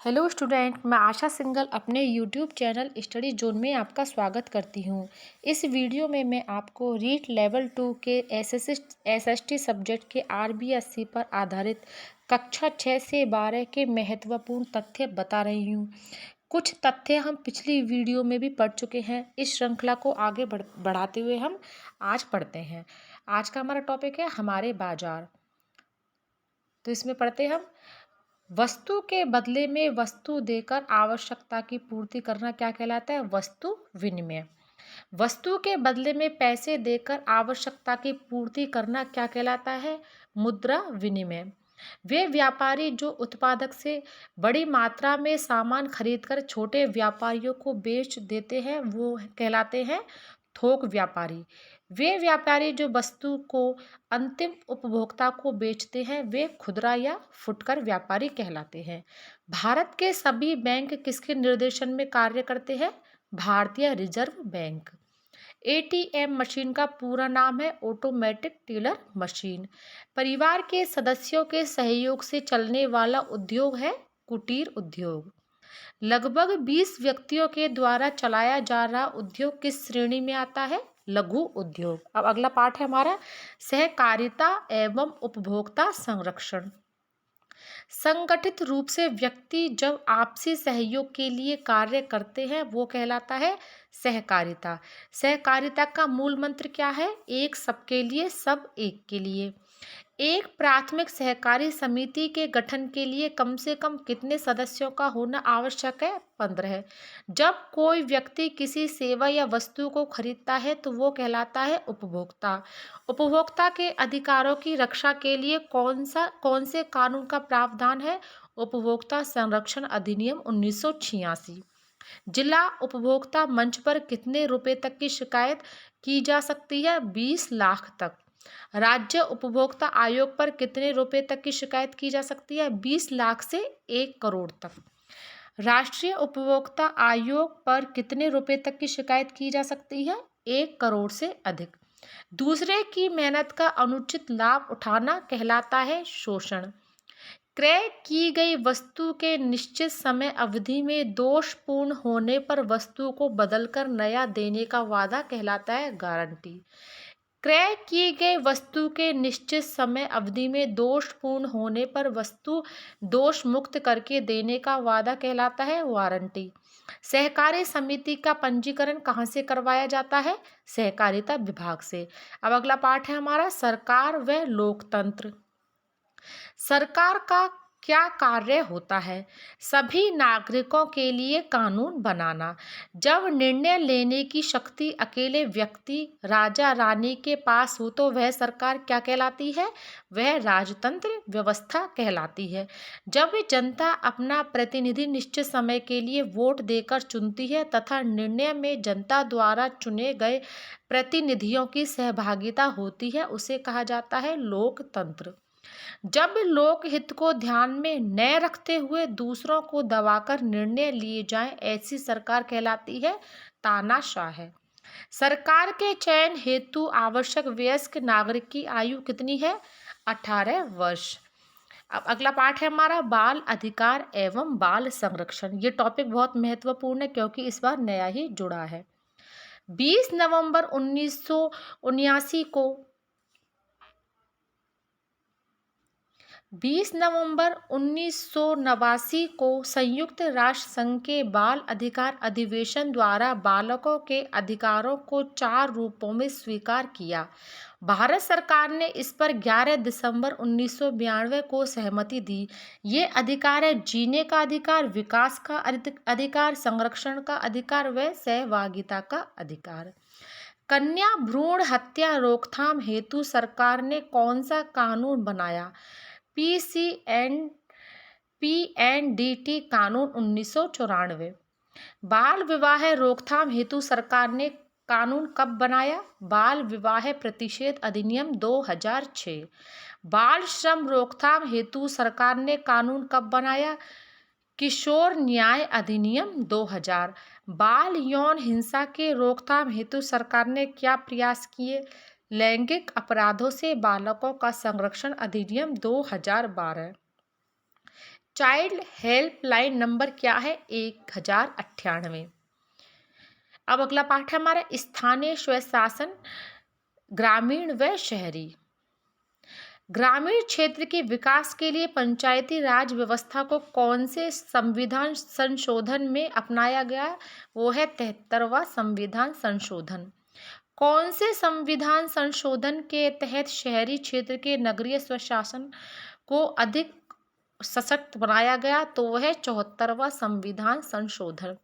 Hello student, मैं आशा सिंघल अपने YouTube channel study zone में आपका स्वागत करती हूँ। इस वीडियो में मैं आपको रीट लेवल 2 के एसएसटी सब्जेक्ट के आरबीएससी पर आधारित कक्षा 6 से 12 के महत्वपूर्ण तथ्य बता रही हूँ। कुछ तथ्य हम पिछली वीडियो में भी पढ़ चुके हैं। इस श्रृंखला को आगे बढ़ाते हुए हम आज पढ़ते हैं। आज का हमारा टॉपिक है हमारे बाजार। तो इसमें पढ़ते हैं हम, वस्तु के बदले में वस्तु देकर आवश्यकता की पूर्ति करना क्या कहलाता है? वस्तु विनिमय। वस्तु के बदले में पैसे देकर आवश्यकता की पूर्ति करना क्या कहलाता है? मुद्रा विनिमय। वे व्यापारी जो उत्पादक से बड़ी मात्रा में सामान खरीदकर छोटे व्यापारियों को बेच देते हैं वो कहलाते हैं थोक व्यापारी। वे व्यापारी जो वस्तु को अंतिम उपभोक्ता को बेचते हैं वे खुदरा या फुटकर व्यापारी कहलाते हैं। भारत के सभी बैंक किसके निर्देशन में कार्य करते हैं? भारतीय रिजर्व बैंक। एटीएम मशीन का पूरा नाम है ऑटोमेटिक टेलर मशीन। परिवार के सदस्यों के सहयोग से चलने वाला उद्योग है कुटीर उद्योग। लगभग 20 व्यक्तियों के द्वारा चलाया जा रहा उद्योग किस श्रेणी में आता है? लघु उद्योग। अब अगला पाठ है हमारा सहकारिता एवं उपभोक्ता संरक्षण। संगठित रूप से व्यक्ति जब आपसी सहयोग के लिए कार्य करते हैं वो कहलाता है सहकारिता। सहकारिता का मूल मंत्र क्या है? एक सबके लिए सब एक के लिए। एक प्राथमिक सहकारी समिति के गठन के लिए कम से कम कितने सदस्यों का होना आवश्यक है? 15। जब कोई व्यक्ति किसी सेवा या वस्तु को खरीदता है तो वो कहलाता है उपभोक्ता। उपभोक्ता के अधिकारों की रक्षा के लिए कौन से कानून का प्रावधान है? उपभोक्ता संरक्षण अधिनियम 1986। जिला उपभोक्ता मंच पर कितने रुपए तक की शिकायत की जा सकती है? 20 लाख तक। राज्य उपभोक्ता आयोग पर कितने रुपए तक की शिकायत की जा सकती है? 20 लाख से 1 करोड़ तक। राष्ट्रीय उपभोक्ता आयोग पर कितने रुपए तक की शिकायत की जा सकती है? 1 करोड़ से अधिक। दूसरे की मेहनत का अनुचित लाभ उठाना कहलाता है शोषण। क्रय की गई वस्तु के निश्चित समय अवधि में दोषपूर्ण होने पर वस्तु को बदलकर नया देने का वादा कहलाता है गारंटी। क्रय की गई वस्तु के निश्चित समय अवधि में दोषपूर्ण होने पर वस्तु दोष मुक्त करके देने का वादा कहलाता है वारंटी। सहकारी समिति का पंजीकरण कहाँ से करवाया जाता है? सहकारिता विभाग से। अब अगला पाठ है हमारा सरकार व लोकतंत्र। सरकार का क्या कार्य होता है? सभी नागरिकों के लिए कानून बनाना। जब निर्णय लेने की शक्ति अकेले व्यक्ति राजा रानी के पास हो तो वह सरकार क्या कहलाती है? वह राजतंत्र व्यवस्था कहलाती है। जब जनता अपना प्रतिनिधि निश्चित समय के लिए वोट देकर चुनती है तथा निर्णय में जनता द्वारा चुने गए प्रतिनिधियों की सहभागिता होती है उसे कहा जाता है लोकतंत्र। जब लोकहित को ध्यान में न रखते हुए दूसरों को दबाकर निर्णय लिए जाएं ऐसी सरकार कहलाती है तानाशाह। सरकार के चयन हेतु आवश्यक वयस्क नागरिक की आयु कितनी है? 18 वर्ष। अब अगला पाठ है हमारा बाल अधिकार एवं बाल संरक्षण। ये टॉपिक बहुत महत्वपूर्ण है क्योंकि इस बार नया ही जुड़ा है। 20 नवंबर 1979 को 20 नवंबर 1989 को संयुक्त राष्ट्र संघ के बाल अधिकार अधिवेशन द्वारा बालकों के अधिकारों को 4 रूपों में स्वीकार किया। भारत सरकार ने इस पर 11 दिसंबर 1992 को सहमति दी। ये अधिकार है जीने का अधिकार, विकास का अधिकार, संरक्षण का अधिकार व सहभागिता का अधिकार। कन्या भ्रूण हत्या रोकथाम हेतु सरकार ने कौन सा कानून बनाया? पीएनडीटी कानून 1994। बाल विवाह रोकथाम हेतु सरकार ने कानून कब बनाया? बाल विवाह प्रतिषेध अधिनियम 2006। बाल श्रम रोकथाम हेतु सरकार ने कानून कब बनाया? किशोर न्याय अधिनियम 2000। बाल यौन हिंसा के रोकथाम हेतु सरकार ने क्या प्रयास किए? लैंगिक अपराधों से बालकों का संरक्षण अधिनियम 2012। चाइल्ड हेल्पलाइन नंबर क्या है? 1098। अब अगला पाठ है हमारा स्थानीय स्वशासन, ग्रामीण व शहरी। ग्रामीण क्षेत्र के विकास के लिए पंचायती राज व्यवस्था को कौन से संविधान संशोधन में अपनाया गया? वो है 73वां संविधान संशोधन। कौन से संविधान संशोधन के तहत शहरी क्षेत्र के नगरीय स्वशासन को अधिक सशक्त बनाया गया? तो वह है 74वां संविधान संशोधन।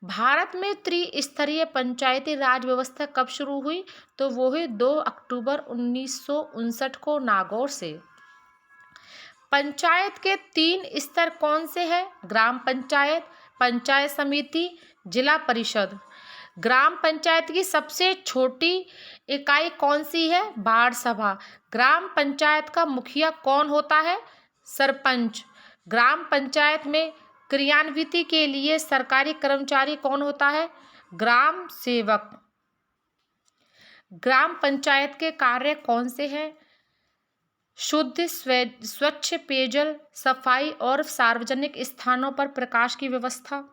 भारत में त्रिस्तरीय पंचायती राज व्यवस्था कब शुरू हुई? तो वो है 2 अक्टूबर 1959 को नागौर से। पंचायत के 3 स्तर कौन से हैं? ग्राम पंचायत, पंचायत समिति, जिला परिषद। ग्राम पंचायत की सबसे छोटी इकाई कौन सी है? वार्ड सभा। ग्राम पंचायत का मुखिया कौन होता है? सरपंच। ग्राम पंचायत में क्रियान्विति के लिए सरकारी कर्मचारी कौन होता है? ग्राम सेवक। ग्राम पंचायत के कार्य कौन से हैं? शुद्ध स्वच्छ पेयजल, सफाई और सार्वजनिक स्थानों पर प्रकाश की व्यवस्था,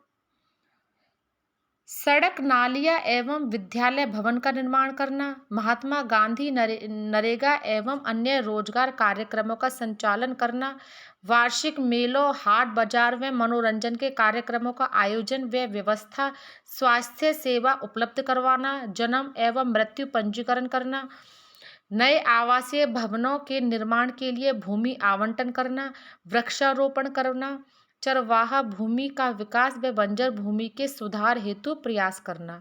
सड़क, नालियां एवं विद्यालय भवन का निर्माण करना, महात्मा गांधी नरेगा एवं अन्य रोजगार कार्यक्रमों का संचालन करना, वार्षिक मेलों, हाट बाजार व मनोरंजन के कार्यक्रमों का आयोजन व व्यवस्था, स्वास्थ्य सेवा उपलब्ध करवाना, जन्म एवं मृत्यु पंजीकरण करना, नए आवासीय भवनों के निर्माण के लिए भूमि आवंटन करना, वृक्षारोपण करना, चरवाहा भूमि का विकास व बंजर भूमि के सुधार हेतु प्रयास करना।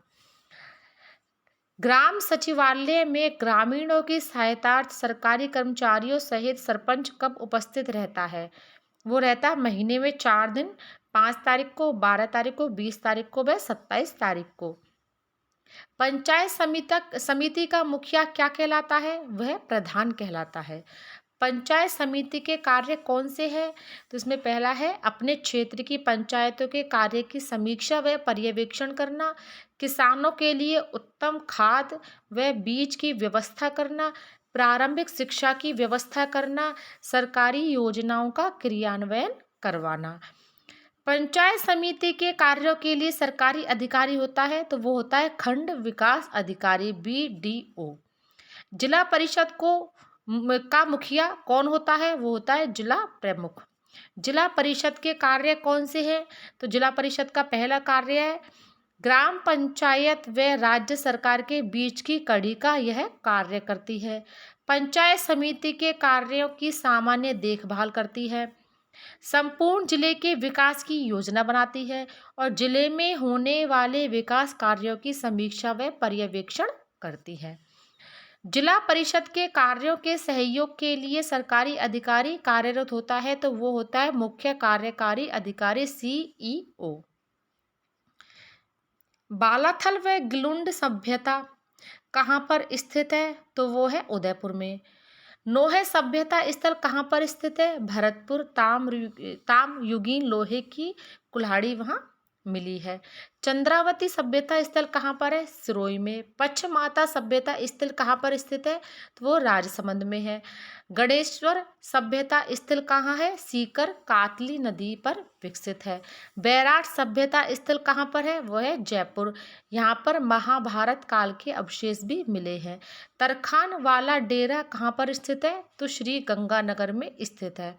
ग्राम सचिवालय में ग्रामीणों की सहायतार्थ सरकारी कर्मचारियों सहित सरपंच कब उपस्थित रहता है? वो रहता है महीने में 4 दिन, 5 तारीख को, 12 तारीख को, 20 तारीख को व 27 तारीख को। पंचायत समिति का मुखिया क्या कहलाता है? वह प्रधान कहलाता है। पंचायत समिति के कार्य कौन से हैं? तो इसमें पहला है अपने क्षेत्र की पंचायतों के कार्य की समीक्षा व पर्यवेक्षण करना, किसानों के लिए उत्तम खाद व बीज की व्यवस्था करना, प्रारंभिक शिक्षा की व्यवस्था करना, सरकारी योजनाओं का क्रियान्वयन करवाना। पंचायत समिति के कार्यों के लिए सरकारी अधिकारी होता है तो वो होता है खंड विकास अधिकारी, BDO। जिला परिषद का मुखिया कौन होता है? वो होता है जिला प्रमुख। जिला परिषद के कार्य कौन से हैं? तो जिला परिषद का पहला कार्य है ग्राम पंचायत व राज्य सरकार के बीच की कड़ी का यह कार्य करती है। पंचायत समिति के कार्यों की सामान्य देखभाल करती है, संपूर्ण जिले के विकास की योजना बनाती है और जिले में होने वाले विकास कार्यों की समीक्षा व पर्यवेक्षण करती है। जिला परिषद के कार्यों के सहयोग के लिए सरकारी अधिकारी कार्यरत होता है तो वो होता है मुख्य कार्यकारी अधिकारी, CEO। बालाथल व गिलुंड सभ्यता कहाँ पर स्थित है? तो वो है उदयपुर में। नोहे सभ्यता स्थल कहाँ पर स्थित है? भरतपुर। ताम्रयुगीन लोहे की कुल्हाड़ी वहाँ मिली है। चंद्रावती सभ्यता स्थल कहाँ पर है? सिरोही में। पचमाता सभ्यता स्थल कहाँ पर स्थित है? तो वो राजसमंद में है। गणेश्वर सभ्यता स्थल कहाँ है? सीकर, कातली नदी पर विकसित है। बैराट सभ्यता स्थल कहाँ पर है? वो है जयपुर। यहाँ पर महाभारत काल के अवशेष भी मिले हैं। तरखान वाला डेरा कहाँ पर स्थित है? तो श्री गंगानगर में स्थित है।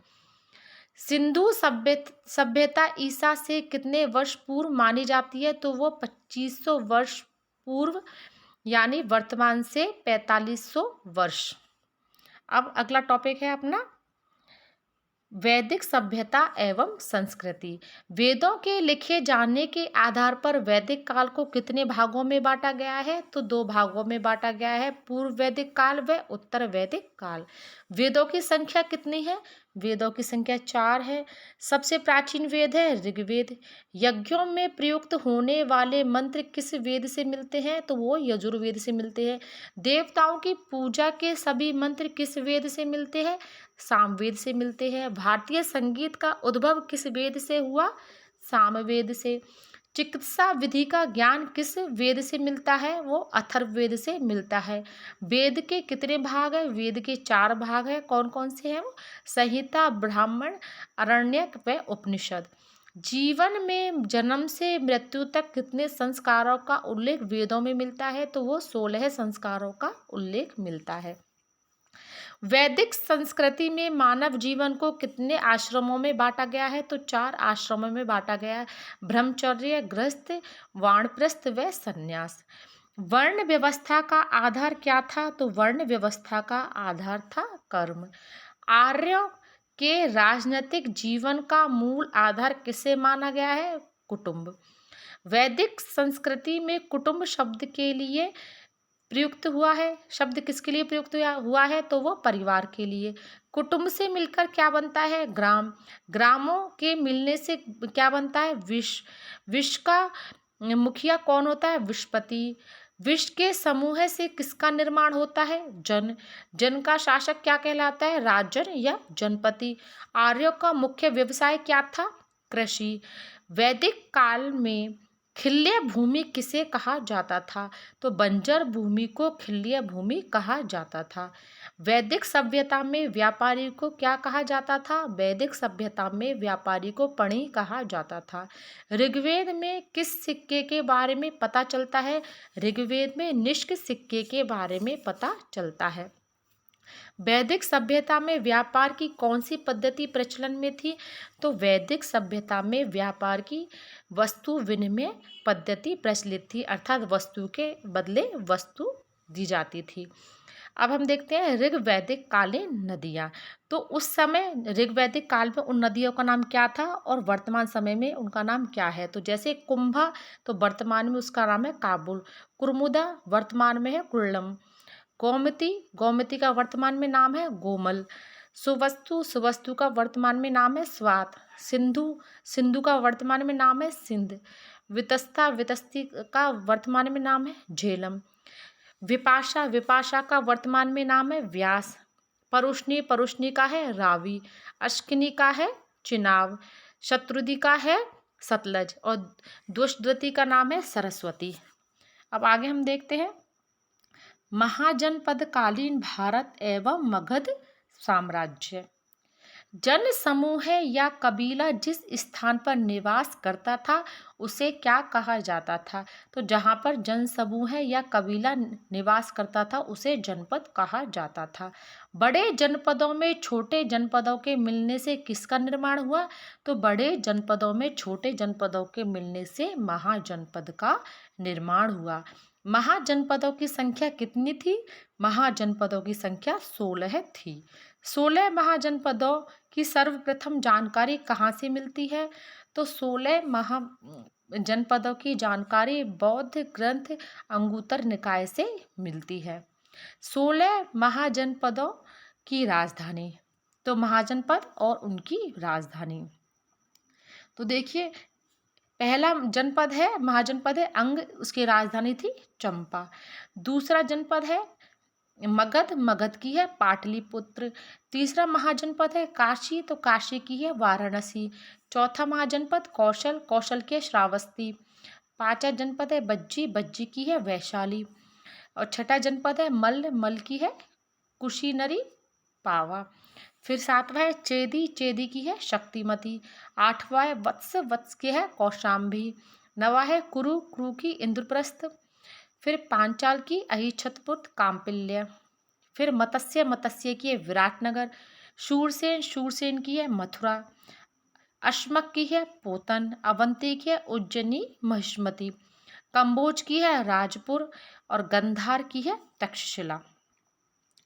सिंधु सभ्यता ईसा से कितने वर्ष पूर्व मानी जाती है? तो वो 2500 वर्ष पूर्व, यानी वर्तमान से 4500 वर्ष। अब अगला टॉपिक है अपना वैदिक सभ्यता एवं संस्कृति। वेदों के लिखे जाने के आधार पर वैदिक काल को कितने भागों में बांटा गया है? तो 2 भागों में बांटा गया है, पूर्व वैदिक काल व उत्तर वैदिक काल। वेदों की संख्या कितनी है? वेदों की संख्या 4 है। सबसे प्राचीन वेद है ऋग्वेद। यज्ञों में प्रयुक्त होने वाले मंत्र किस वेद से मिलते हैं? तो वो यजुर्वेद से मिलते हैं। देवताओं की पूजा के सभी मंत्र किस वेद से मिलते हैं? सामवेद से मिलते हैं। भारतीय संगीत का उद्भव किस वेद से हुआ? सामवेद से। चिकित्सा विधि का ज्ञान किस वेद से मिलता है? वो अथर्ववेद से मिलता है। वेद के कितने भाग हैं? वेद के 4 भाग हैं। कौन कौन से हैं वो? संहिता, ब्राह्मण, आरण्यक व उपनिषद। जीवन में जन्म से मृत्यु तक कितने संस्कारों का उल्लेख वेदों में मिलता है? तो वो 16 संस्कारों का उल्लेख मिलता है। वैदिक संस्कृति में मानव जीवन को कितने आश्रमों में बांटा गया है? तो 4 आश्रमों में बांटा गया है। ब्रह्मचर्य, गृहस्थ, वानप्रस्थ व संन्यास। वर्ण व्यवस्था का आधार क्या था? तो वर्ण व्यवस्था का आधार था कर्म। आर्यों के राजनीतिक जीवन का मूल आधार किसे माना गया है? कुटुंब। वैदिक संस्कृति में कुटुंब शब्द के लिए प्रयुक्त हुआ है। शब्द किसके लिए प्रयुक्त हुआ है? तो वो परिवार के लिए। कुटुंब से मिलकर क्या बनता है? ग्राम। ग्रामों के मिलने से क्या बनता है? विश्व। विश्व का मुखिया कौन होता है? विश्वपति। विश्व के समूह से किसका निर्माण होता है? जन। जन का शासक क्या कहलाता है? राजन या जनपति। आर्यों का मुख्य व्यवसाय क्या था? कृषि। वैदिक काल में खिल्य भूमि किसे कहा जाता था? तो बंजर भूमि को खिल्य भूमि कहा जाता था। वैदिक सभ्यता में व्यापारी को क्या कहा जाता था? वैदिक सभ्यता में व्यापारी को पणी कहा जाता था। ऋग्वेद में किस सिक्के के बारे में पता चलता है? ऋग्वेद में निष्क सिक्के के बारे में पता चलता है। वैदिक सभ्यता में व्यापार की कौन सी पद्धति प्रचलन में थी? तो वैदिक सभ्यता में व्यापार की वस्तु विनिमय पद्धति प्रचलित थी, अर्थात वस्तु के बदले वस्तु दी जाती थी। अब हम देखते हैं ऋग्वैदिक कालीन नदियाँ। तो उस समय ऋग्वैदिक काल में उन नदियों का नाम क्या था और वर्तमान समय में उनका नाम क्या है? तो जैसे कुंभा, तो वर्तमान में उसका नाम है काबुल। कुर्मुदा वर्तमान में है कुल्लम। गोमती, गोमती का वर्तमान में नाम है गोमल। सुवस्तु, सुवस्तु का वर्तमान में नाम है स्वात। सिंधु, सिंधु का वर्तमान में नाम है सिंध। वितस्ता, वितस्ती का वर्तमान में नाम है झेलम। विपाशा, विपाशा का वर्तमान में नाम है व्यास। परुष्णी, परुष्णी का है रावी। अश्किनी का है चिनाब। शत्रुदी का है सतलज और दुष्टद्वती का नाम है सरस्वती। अब आगे हम देखते हैं महाजनपदकालीन भारत एवं मगध साम्राज्य। जन समूह या कबीला जिस स्थान पर निवास करता था उसे क्या कहा जाता था? तो जहाँ पर जन समूह या कबीला निवास करता था उसे जनपद कहा जाता था। बड़े जनपदों में छोटे जनपदों के मिलने से किसका निर्माण हुआ? तो बड़े जनपदों में छोटे जनपदों के मिलने से महाजनपद का निर्माण हुआ। महाजनपदों की संख्या कितनी थी? महाजनपदों की संख्या 16 थी। 16 महाजनपदों की सर्वप्रथम जानकारी कहाँ से मिलती है? तो 16 महाजनपदों की जानकारी बौद्ध ग्रंथ अंगुत्तर निकाय से मिलती है। 16 महाजनपदों की राजधानी। तो महाजनपद और उनकी राजधानी, तो देखिए पहला जनपद है महाजनपद है अंग, उसकी राजधानी थी चंपा। दूसरा जनपद है मगध, मगध की है पाटलिपुत्र। तीसरा महाजनपद है काशी, तो काशी की है वाराणसी। चौथा महाजनपद कौशल, कौशल की है श्रावस्ती। पांचवा जनपद है बज्जी, बज्जी की है वैशाली। और छठा जनपद है मल्ल, मल्ल की है कुशीनरी पावा। फिर सातवां है चेदी, चेदी की है शक्तिमती। आठवां है वत्स, वत्स की है कौशाम्बी। नवा है कुरु, कुरु की इंद्रप्रस्थ। फिर पांचाल की अहिछत्रपुत्र काम्पिल्य। फिर मत्स्य, मत्स्य की है विराटनगर। शूरसेन, शूरसेन की है मथुरा। अश्मक की है पोतन। अवंती की है उज्जैनी महिष्मती। कंबोज की है राजपुर और गंधार की है तक्षशिला।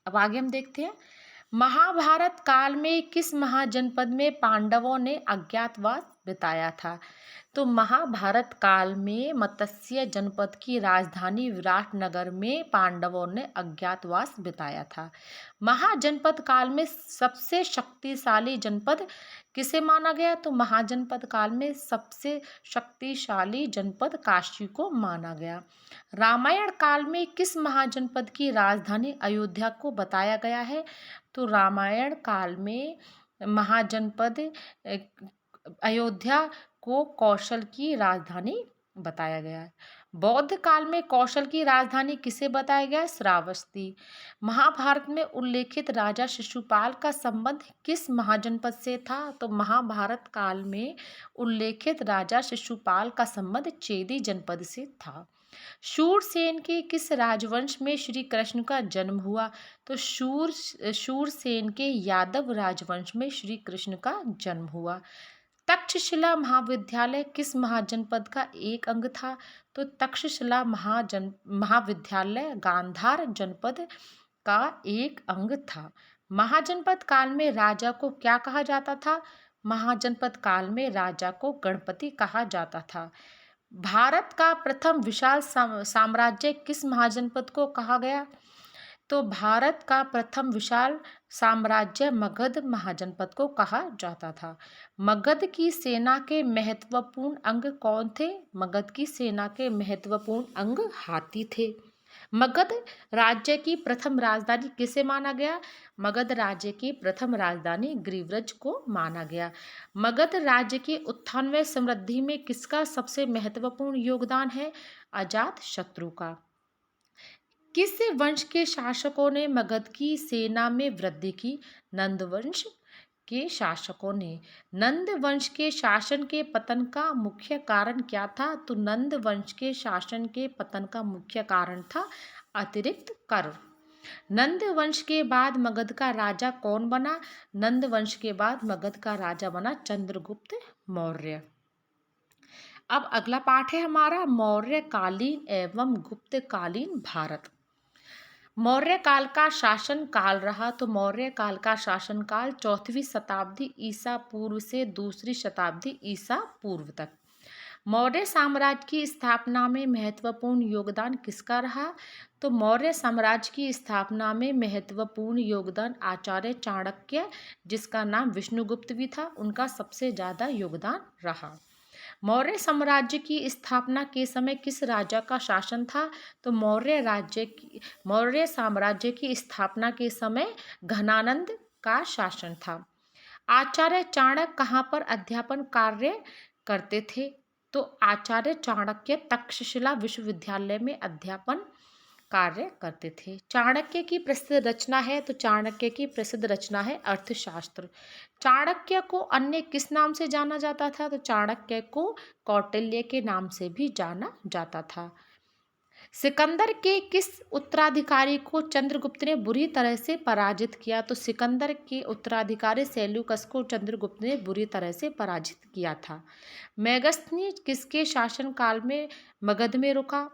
अब आगे हम देखते हैं महाभारत काल में किस महाजनपद में पांडवों ने अज्ञातवास बिताया था? तो महाभारत काल में मत्स्य जनपद की राजधानी विराटनगर में पांडवों ने अज्ञातवास बिताया था। महाजनपद काल में सबसे शक्तिशाली जनपद किसे माना गया? तो महाजनपद काल में सबसे शक्तिशाली जनपद काशी को माना गया। रामायण काल में किस महाजनपद की राजधानी अयोध्या को बताया गया है? तो रामायण काल में महाजनपद अयोध्या को कौशल की राजधानी बताया गया है। बौद्ध काल में कौशल की राजधानी किसे बताया गया है? श्रावस्ती। महाभारत में उल्लेखित राजा शिशुपाल का संबंध किस महाजनपद से था? तो महाभारत काल में उल्लेखित राजा शिशुपाल का संबंध चेदी जनपद से था। शूरसेन के किस राजवंश में श्री कृष्ण का जन्म हुआ? तो शूरसेन के यादव राजवंश में श्री कृष्ण का जन्म हुआ। तक्षशिला महाविद्यालय किस महाजनपद का एक अंग था? तो तक्षशिला महाविद्यालय गांधार जनपद का एक अंग था। महाजनपद काल में राजा को क्या कहा जाता था? महाजनपद काल में राजा को गणपति कहा जाता था। भारत का प्रथम विशाल साम्राज्य किस महाजनपद को कहा गया? तो भारत का प्रथम विशाल साम्राज्य मगध महाजनपद को कहा जाता था। मगध की सेना के महत्वपूर्ण अंग कौन थे? मगध की सेना के महत्वपूर्ण अंग हाथी थे। मगध राज्य की प्रथम राजधानी किसे माना गया? मगध राज्य की प्रथम राजधानी गिरिव्रज को माना गया। मगध राज्य की उत्थान व समृद्धि में किसका सबसे महत्वपूर्ण योगदान है? अजात शत्रु का। किस वंश के शासकों ने मगध की सेना में वृद्धि की? नंद वंश के शासकों ने। नंद वंश के शासन के पतन का मुख्य कारण क्या था? तो नंद वंश के शासन के पतन का मुख्य कारण था अतिरिक्त कर। नंद वंश के बाद मगध का राजा कौन बना? नंद वंश के बाद मगध का राजा बना चंद्रगुप्त मौर्य। अब अगला पाठ है हमारा मौर्यकालीन एवं गुप्तकालीन भारत। मौर्य काल का शासन काल रहा। तो मौर्य काल का शासन काल 4वीं शताब्दी ईसा पूर्व से 2री शताब्दी ईसा पूर्व तक। मौर्य साम्राज्य की स्थापना में महत्वपूर्ण योगदान किसका रहा? तो मौर्य साम्राज्य की स्थापना में महत्वपूर्ण योगदान आचार्य चाणक्य, जिसका नाम विष्णुगुप्त भी था, उनका सबसे ज़्यादा योगदान रहा। मौर्य साम्राज्य की स्थापना के समय किस राजा का शासन था? तो मौर्य साम्राज्य की स्थापना के समय घनानंद का शासन था। आचार्य चाणक्य कहाँ पर अध्यापन कार्य करते थे? तो आचार्य चाणक्य तक्षशिला विश्वविद्यालय में अध्यापन कार्य करते थे। चाणक्य की प्रसिद्ध रचना है, तो चाणक्य की प्रसिद्ध रचना है अर्थशास्त्र। चाणक्य को अन्य किस नाम से जाना जाता था? तो चाणक्य को कौटिल्य के नाम से भी जाना जाता था। सिकंदर के किस उत्तराधिकारी को चंद्रगुप्त ने बुरी तरह से पराजित किया? तो सिकंदर के उत्तराधिकारी सेल्यूकस को चंद्रगुप्त ने बुरी तरह से पराजित किया था। मेगस्थनीज किसके शासन काल में मगध में रुका?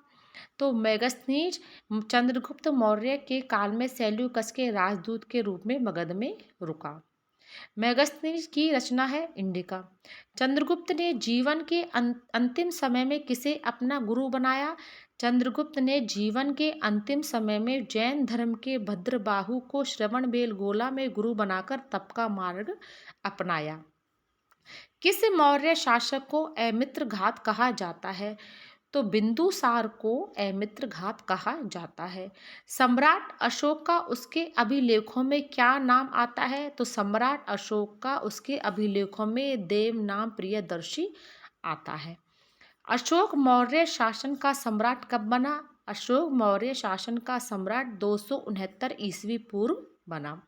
तो मेगस्थनीज चंद्रगुप्त मौर्य के काल में सेल्यूकस के राजदूत के रूप में मगध में रुका। मेगस्थनीज की रचना है इंडिका। चंद्रगुप्त ने जीवन के अंतिम समय में किसे अपना गुरु बनाया? चंद्रगुप्त ने जीवन के अंतिम समय में जैन धर्म के भद्रबाहु को श्रवणबेलगोला में गुरु बनाकर तप का मार्ग अपनाया। किस मौर्य शासक को अमित्र घात कहा जाता है? तो बिंदुसार को अमित्र घात कहा जाता है। सम्राट अशोक का उसके अभिलेखों में क्या नाम आता है? तो सम्राट अशोक का उसके अभिलेखों में देव नाम प्रियदर्शी आता है। अशोक मौर्य शासन का सम्राट कब बना? अशोक मौर्य शासन का सम्राट 269 ईस्वी पूर्व बना।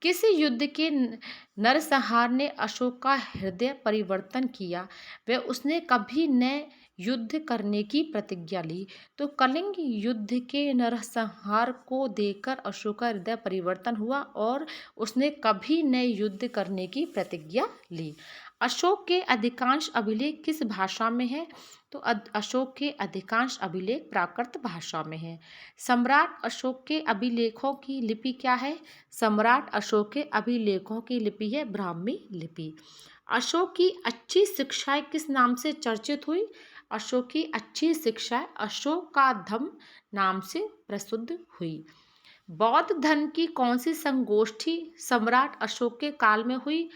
किस युद्ध के नरसंहार ने अशोक का हृदय परिवर्तन किया? वह उसने कभी न युद्ध करने की प्रतिज्ञा ली। तो कलिंग युद्ध के नरसंहार को देखकर अशोक का हृदय परिवर्तन हुआ और उसने कभी न युद्ध करने की प्रतिज्ञा ली। अशोक के अधिकांश अभिलेख किस भाषा में है? तो अशोक के अधिकांश अभिलेख प्राकृत भाषा में है। सम्राट अशोक के अभिलेखों की लिपि क्या है? सम्राट अशोक के अभिलेखों की लिपि है ब्राह्मी लिपि। अशोक की अच्छी शिक्षाएं किस नाम से चर्चित हुई? अशोक की अच्छी शिक्षाएं अशोक का धम्म नाम से प्रसिद्ध हुई। बौद्ध धर्म की कौन सी संगोष्ठी सम्राट अशोक के काल में हुई?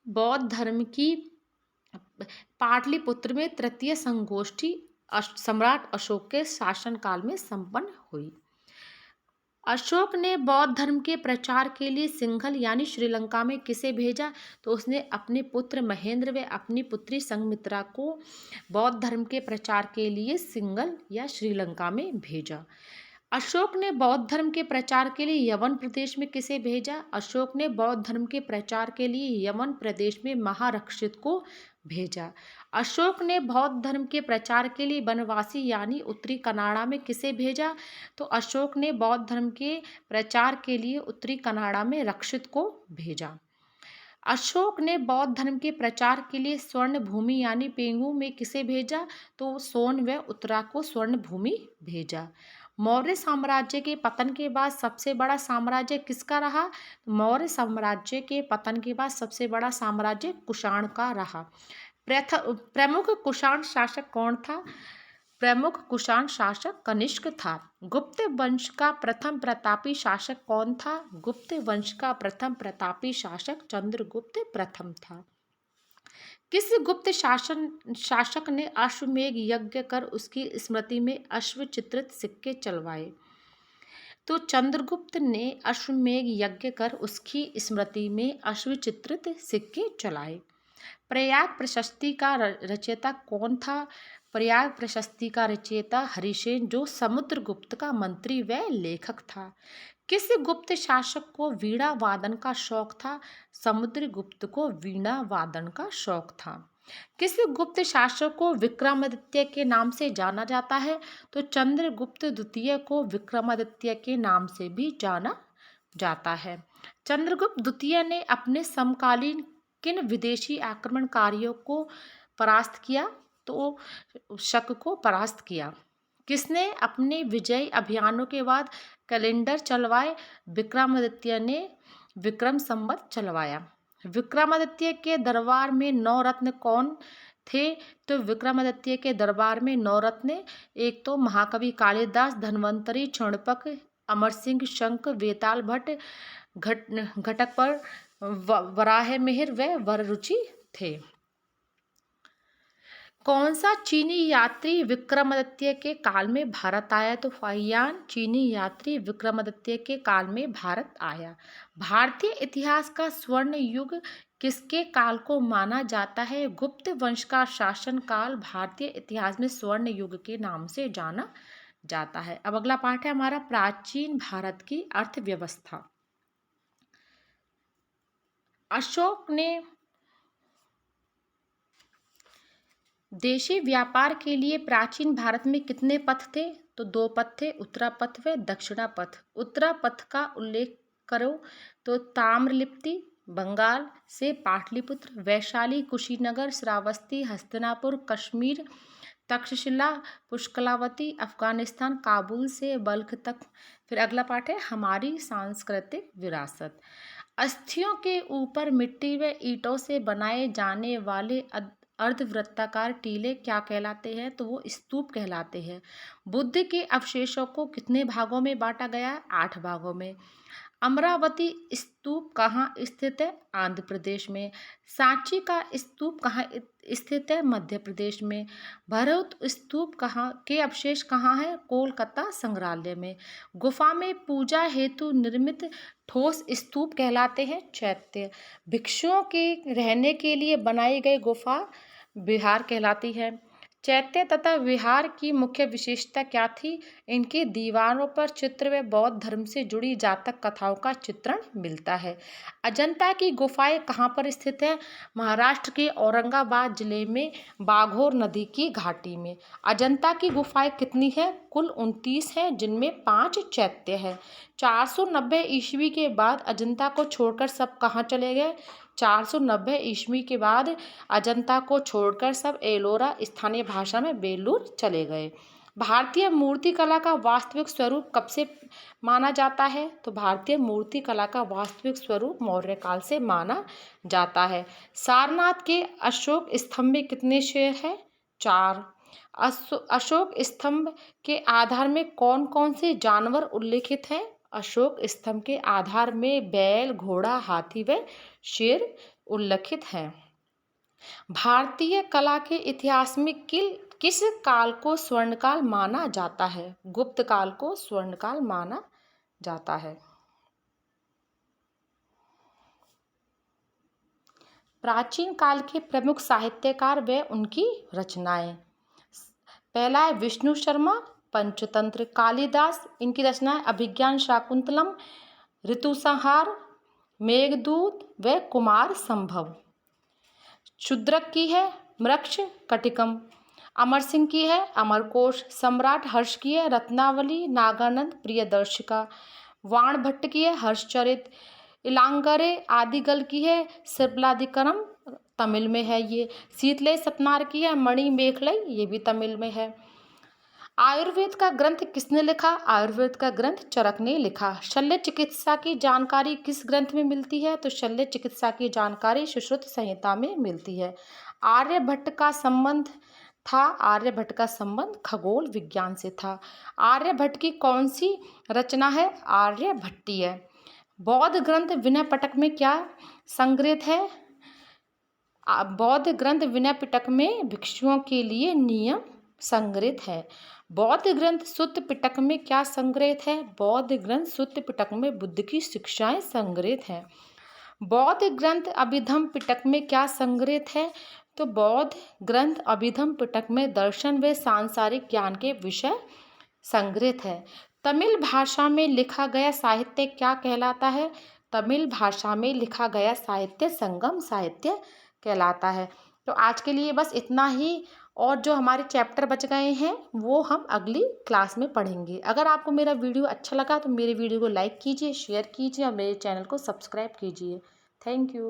बौद्ध धर्म की पाटलिपुत्र में तृतीय संगोष्ठी सम्राट अशोक के शासनकाल में संपन्न हुई। अशोक ने बौद्ध धर्म के प्रचार के लिए सिंघल यानी श्रीलंका में किसे भेजा? तो उसने अपने पुत्र महेंद्र व अपनी पुत्री संघमित्रा को बौद्ध धर्म के प्रचार के लिए सिंघल या श्रीलंका में भेजा। अशोक ने बौद्ध धर्म के प्रचार के लिए यवन प्रदेश में किसे भेजा? अशोक ने बौद्ध धर्म के प्रचार के लिए यवन प्रदेश में महारक्षित को भेजा। अशोक ने बौद्ध धर्म के प्रचार के लिए बनवासी यानी उत्तरी कनाडा में किसे भेजा? तो अशोक ने बौद्ध धर्म के प्रचार के लिए उत्तरी कनाडा में रक्षित को भेजा। अशोक ने बौद्ध धर्म के प्रचार के लिए स्वर्ण भूमि यानी पेंगू में किसे भेजा? तो सोन व उत्तरा को स्वर्ण भूमि भेजा। मौर्य साम्राज्य के पतन के बाद सबसे बड़ा साम्राज्य किसका रहा? मौर्य साम्राज्य के पतन के बाद सबसे बड़ा साम्राज्य कुषाण का रहा। प्रमुख कुषाण शासक कौन था? प्रमुख कुषाण शासक कनिष्क था। गुप्त वंश का प्रथम प्रतापी शासक कौन था? गुप्त वंश का प्रथम प्रतापी शासक चंद्रगुप्त प्रथम था। किस गुप्त शासक ने अश्वमेध यज्ञ कर उसकी स्मृति में अश्व चित्रित सिक्के चलवाए? तो चंद्रगुप्त ने अश्वमेध यज्ञ कर उसकी स्मृति में अश्व चित्रित सिक्के चलाए। प्रयाग प्रशस्ति का रचयिता कौन था? प्रयाग प्रशस्ति का रचयिता हरिसेन, जो समुद्रगुप्त का मंत्री व लेखक था। किस गुप्त शासक को वीणा वादन का शौक था? समुद्रगुप्त को वीणा वादन का शौक था। किस गुप्त शासक को विक्रमादित्य के नाम से जाना जाता है? तो चंद्रगुप्त द्वितीय को विक्रमादित्य के नाम से भी जाना जाता है। चंद्रगुप्त द्वितीय ने अपने समकालीन किन विदेशी आक्रमणकारियों को परास्त किया? तो शक को परास्त किया। किसने अपने विजयी अभियानों के बाद कैलेंडर चलवाए? विक्रमादित्य ने विक्रम संवत चलवाया। विक्रमादित्य के दरबार में 9 रत्न कौन थे? तो विक्रमादित्य के दरबार में 9 रत्न, एक तो महाकवि कालिदास, धन्वंतरी, क्षणपक, अमर सिंह, शंख, वेताल भट्ट, घटकपर, वराहमिहिर व वररुचि थे। कौन सा चीनी यात्री विक्रमादित्य के काल में भारत आया? तो फाहियान चीनी यात्री विक्रमादित्य के काल में भारत आया। भारतीय इतिहास का स्वर्ण युग किसके काल को माना जाता है? गुप्त वंश का शासन काल भारतीय इतिहास में स्वर्ण युग के नाम से जाना जाता है। अब अगला पाठ है हमारा प्राचीन भारत की अर्थव्यवस्था। अशोक ने देशी व्यापार के लिए प्राचीन भारत में कितने पथ थे? तो 2 पथ थे, उत्तरापथ व दक्षिणापथ। उत्तरापथ का उल्लेख करो तो ताम्रलिप्ति बंगाल से पाटलिपुत्र, वैशाली कुशीनगर, श्रावस्ती हस्तिनापुर, कश्मीर तक्षशिला, पुष्कलावती अफगानिस्तान, काबुल से बल्ख तक। फिर अगला पाठ है हमारी सांस्कृतिक विरासत। अस्थियों के ऊपर मिट्टी व ईंटों से बनाए जाने वाले अर्धवृत्ताकार टीले क्या कहलाते हैं? तो वो स्तूप कहलाते हैं। बुद्ध के अवशेषों को कितने भागों में बांटा गया? 8 भागों में। अमरावती स्तूप कहाँ स्थित है? आंध्र प्रदेश में। सांची का स्तूप कहाँ स्थित है? मध्य प्रदेश में। भरत स्तूप कहाँ के अवशेष कहाँ है? कोलकाता संग्रहालय में। गुफा में पूजा हेतु निर्मित ठोस स्तूप कहलाते हैं चैत्य। भिक्षुओं के रहने के लिए बनाई गई गुफा विहार कहलाती है। चैत्य तथा विहार की मुख्य विशेषता क्या थी? इनकी दीवारों पर चित्र व बौद्ध धर्म से जुड़ी जातक कथाओं का चित्रण मिलता है। अजंता की गुफाएं कहाँ पर स्थित है? महाराष्ट्र के औरंगाबाद जिले में बाघोर नदी की घाटी में। अजंता की गुफाएं कितनी है? कुल 29 हैं, जिनमें 5 चैत्य है। 490 ईस्वी के बाद अजंता को छोड़कर सब कहाँ चले गए? 490 ईस्वी के बाद अजंता को छोड़कर सब एलोरा, स्थानीय भाषा में बेलूर चले गए। भारतीय मूर्ति कला का वास्तविक स्वरूप कब से माना जाता है? तो भारतीय मूर्ति कला का वास्तविक स्वरूप मौर्य काल से माना जाता है। सारनाथ के अशोक स्तंभ में कितने शेर हैं? 4। अशोक स्तंभ के आधार में कौन कौन से जानवर उल्लेखित हैं? अशोक स्तंभ के आधार में बैल, घोड़ा, हाथी व शेर उल्लेखित हैं। भारतीय कला के इतिहास में किस काल को स्वर्णकाल माना जाता है? गुप्त काल को स्वर्णकाल माना जाता है। प्राचीन काल के प्रमुख साहित्यकार व उनकी रचनाएं। पहला है विष्णु शर्मा, पंचतंत्र। कालिदास, इनकी रचनाएं अभिज्ञान शाकुंतलम, ऋतुसंहार, मेघदूत व कुमार संभव। शूद्रक की है मृक्ष कटिकम। अमर सिंह की है अमरकोश। सम्राट हर्ष की है रत्नावली, नागानंद, प्रियदर्शिका। वाण भट्ट की है हर्षचरित। इलांगरे आदिगल की है सिरबलादिकरम, तमिल में है ये। शीतले सतनार की है मणि मेखलई, ये भी तमिल में है। आयुर्वेद का ग्रंथ किसने लिखा? आयुर्वेद का ग्रंथ चरक ने लिखा। शल्य चिकित्सा की जानकारी किस ग्रंथ में मिलती है? तो शल्य चिकित्सा की जानकारी सुश्रुत संहिता में मिलती है। आर्यभट्ट का संबंध था, आर्यभट्ट का संबंध खगोल विज्ञान से था। आर्यभट्ट की कौन सी रचना है? आर्यभट्टीय। बौद्ध ग्रंथ विनय पिटक में क्या संग्रहित है? बौद्ध ग्रंथ विनय पिटक में भिक्षुओं के लिए नियम संग्रहित है। बौद्ध ग्रंथ सुत्त पिटक में क्या संग्रहित है? बौद्ध ग्रंथ सुत्त पिटक में बुद्ध की शिक्षाएं संग्रहित हैं। बौद्ध ग्रंथ अभिधम पिटक में क्या संग्रहित है? तो बौद्ध ग्रंथ अभिधम पिटक में दर्शन व सांसारिक ज्ञान के विषय संग्रहित है। तमिल भाषा में लिखा गया साहित्य क्या कहलाता है? तमिल भाषा में लिखा गया साहित्य संगम साहित्य कहलाता है। तो आज के लिए बस इतना ही, और जो हमारे चैप्टर बच गए हैं वो हम अगली क्लास में पढ़ेंगे। अगर आपको मेरा वीडियो अच्छा लगा तो मेरे वीडियो को लाइक कीजिए, शेयर कीजिए और मेरे चैनल को सब्सक्राइब कीजिए। Thank you.